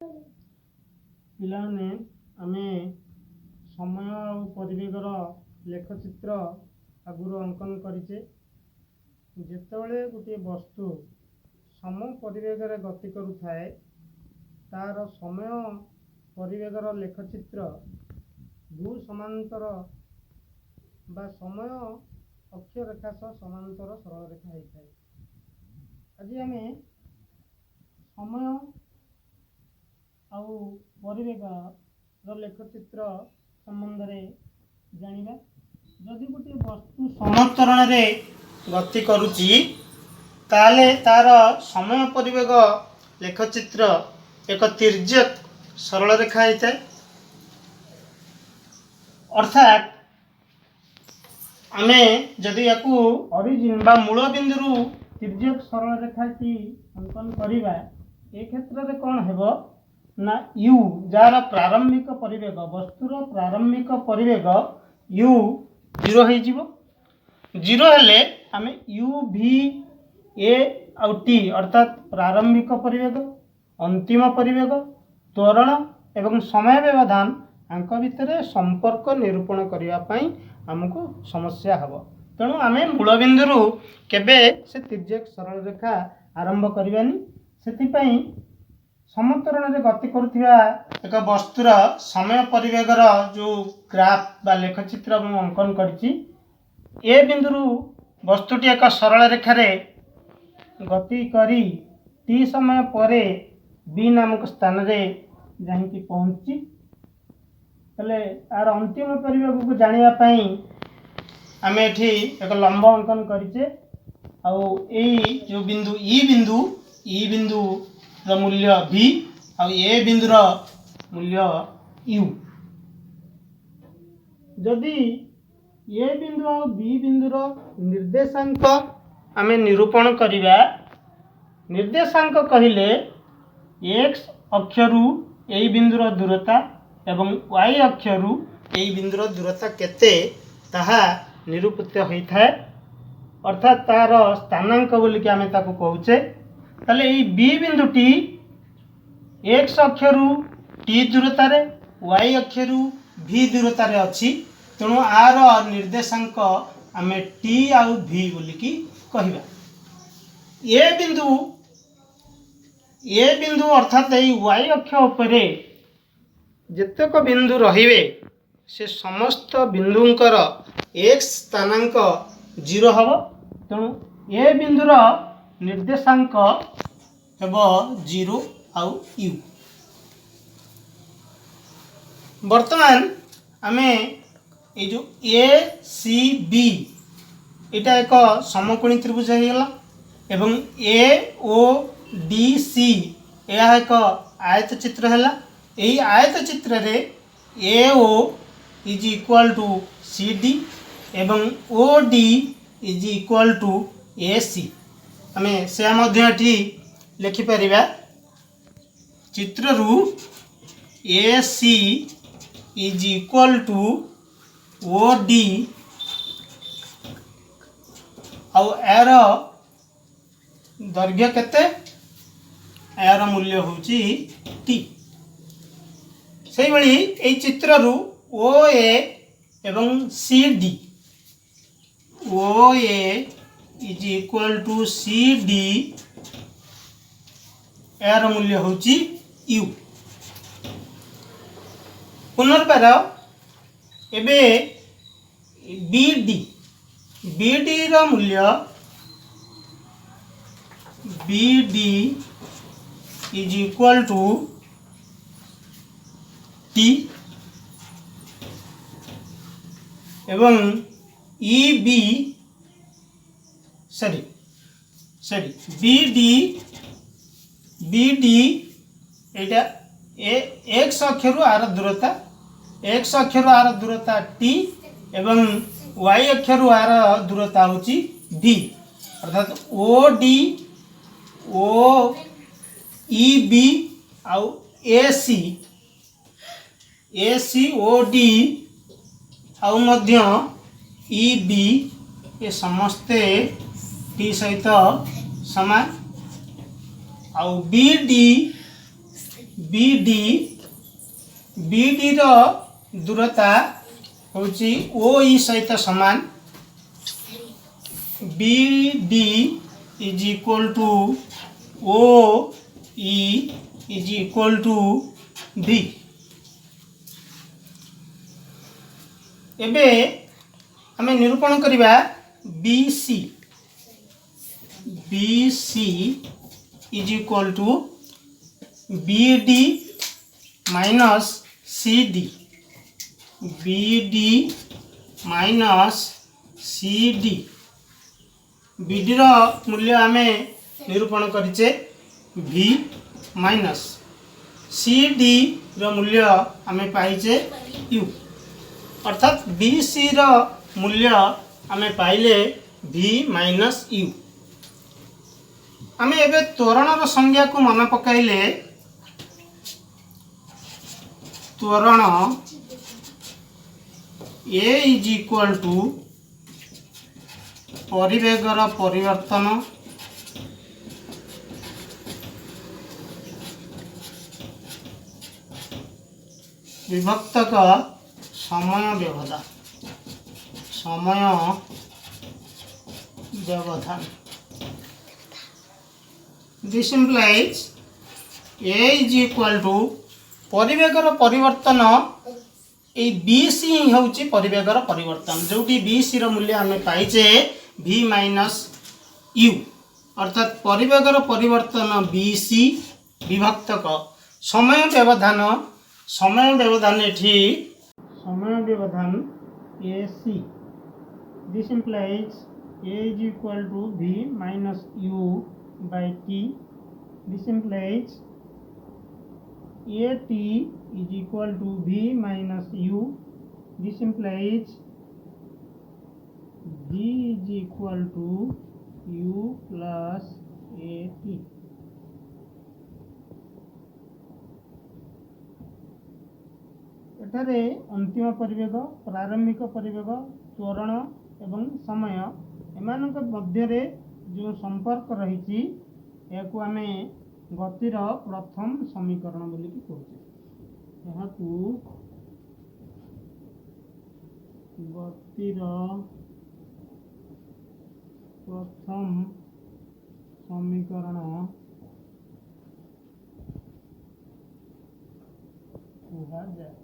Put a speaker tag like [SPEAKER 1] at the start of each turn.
[SPEAKER 1] पिलाने आमे समय और परिवेगर लेखचित्र आगुरी अंकन करिचे। जेतेबेले गोटे वस्तु सम परिवेगर गति करुए तार समय परिवेगर लेखचित्र भू समांतर बा समय अक्षरेखा सह समांतर सरल रेखा होता है। आज आम समय आउ परिवेगर लेखचित्र संबंध में जानिबा। जदि गोटे वस्तु समतरण रे गति करुची ताले तार समय परिवेग लेखचित्र एक तिर्यक सरल रेखा होता है। अर्थात आमे जदि याकू ओरिजिन बा मूल बिंदु तिर्यक सरल रेखा की अंकन करिबा ए क्षेत्र रे कोन हेबो ना यू जार प्रारंभिक परिवेग वस्तुर प्रारंभिक परिवेग यू 0 हो जीवो। 0 हेले आमे यू भी ए आउ टी अर्थात प्रारंभिक परिवेग अंतिम परिवेग त्वरण एवं समय व्यवधान आंक भितर संपर्क निरूपण करने आमको समस्या हम। तेणु आमे मूल बिंदु केबे से तिर्यक सरल रेखा आरंभ करवानी। से समतरण रे गति करुवा एक वस्तुर समय परिवेगर जो ग्राफ बा लेखचित्र मु अंकन करिछि ए बिंदु वस्तुटी एक सरल रेखा रे गति करी टी समय परे बी नामक स्थान रे जाहिकी पहुंची तले आर अंतिम परिवेग को जानिया पई आमे एठी एक लंब अंकन करिचे। आउ एई जो बिंदु ई बिंदु र मूल्य v आउ ए बिंदु र मूल्य u। जदि ए बिंदु और बी बिंदु र निर्देशांक आमे निरूपण करिबा। निर्देशांक कहिले x अक्षरु ए बिंदुर दूरता एवं y अक्षरु ए बिंदुर दूरता केते ताहा निरूपित होइथाय। अर्थात तार स्थानांक बोली कि आमे ताको कहूचे। ताले ए बी बिंदुटी x अक्षरु t दूरता रे y अक्षरु v दूरता रे अछि। तेणु आर निर्देशांक आमे t आउ v बोली कि कहिबा। ए बिंदु अर्थात ए y अक्ष उपरे जेतेक बिंदु रहिबे से समस्त बिंदुंकर x स्थानांक 0 हबो। तेणु ए बिंदुर निर्देशांक हेबो 0 आउ u। वर्तमान आमे ए जो ए सी बी एटा एक समकोणी त्रिभुज हेला एवं ए ओ डी सी यह एक आयत चित्र है। यही आयत चित्र रे A O is equal to C D एवं O D is equal to A C. आम से लिखिपर चित्र रू A C is equal to O D आउ यार दैर्घ्य केते यार मूल्य होची टी। से भली ए चित्र रू ओ ए एवं C D O A is equal to C D यार मूल्य होची यू। पुनर्बार एबे बी डी रो मूल्य B D is equal to T एवं ई बी बी डी एटा एक्स अक्षर आर दूरता एक्स अक्षर आर दूरता टी एवं y अक्षर आर दूरता होची d। अर्थात O D O E B आउ ए सी ओ डी आउ मध्य ई बी ये समस्ते टी सहित समान। आउ बी डी BD BD रो दूरता होची OE सहित समान BD is equal to OE is equal to V। एबे हमें निरूपण करिबा BC is equal to BD minus CD minus CD। BD रो मूल्य हमें निरूपण करिचे V माइनस CD रो मूल्य हमें पाइचे U, अर्थात BC रो मूल्य हमें पाइले V माइनस U। हमें एबे त्वरण संज्ञा को मन पकाइले त्वरण A इज इक्वल टू परिवेगर परिवर्तन विभक्तक समय व्यवधान। This implies A is equal to परिवेगर परिवर्तन ए BC होची परिवेगर परिवर्तन जोटी BC रो मूल्य हमें पाइचे V माइनस U, अर्थात परिवेगर परिवर्तन BC विभक्तक समय व्यवधान एठी समय व्यवधान AC। This implies A is equal to V minus U by T। This implies AT is equal to V minus U. This implies V is equal to U plus AT. एठारे अंतिम परिवेग प्रारंभिक परिवेग त्वरण एवं समय एमानक मध्यरे जो संपर्क रही याकू आमे गतिर प्रथम समीकरण बोली कि कहूचे। याकू गतिर प्रथम समीकरण कहा जाए।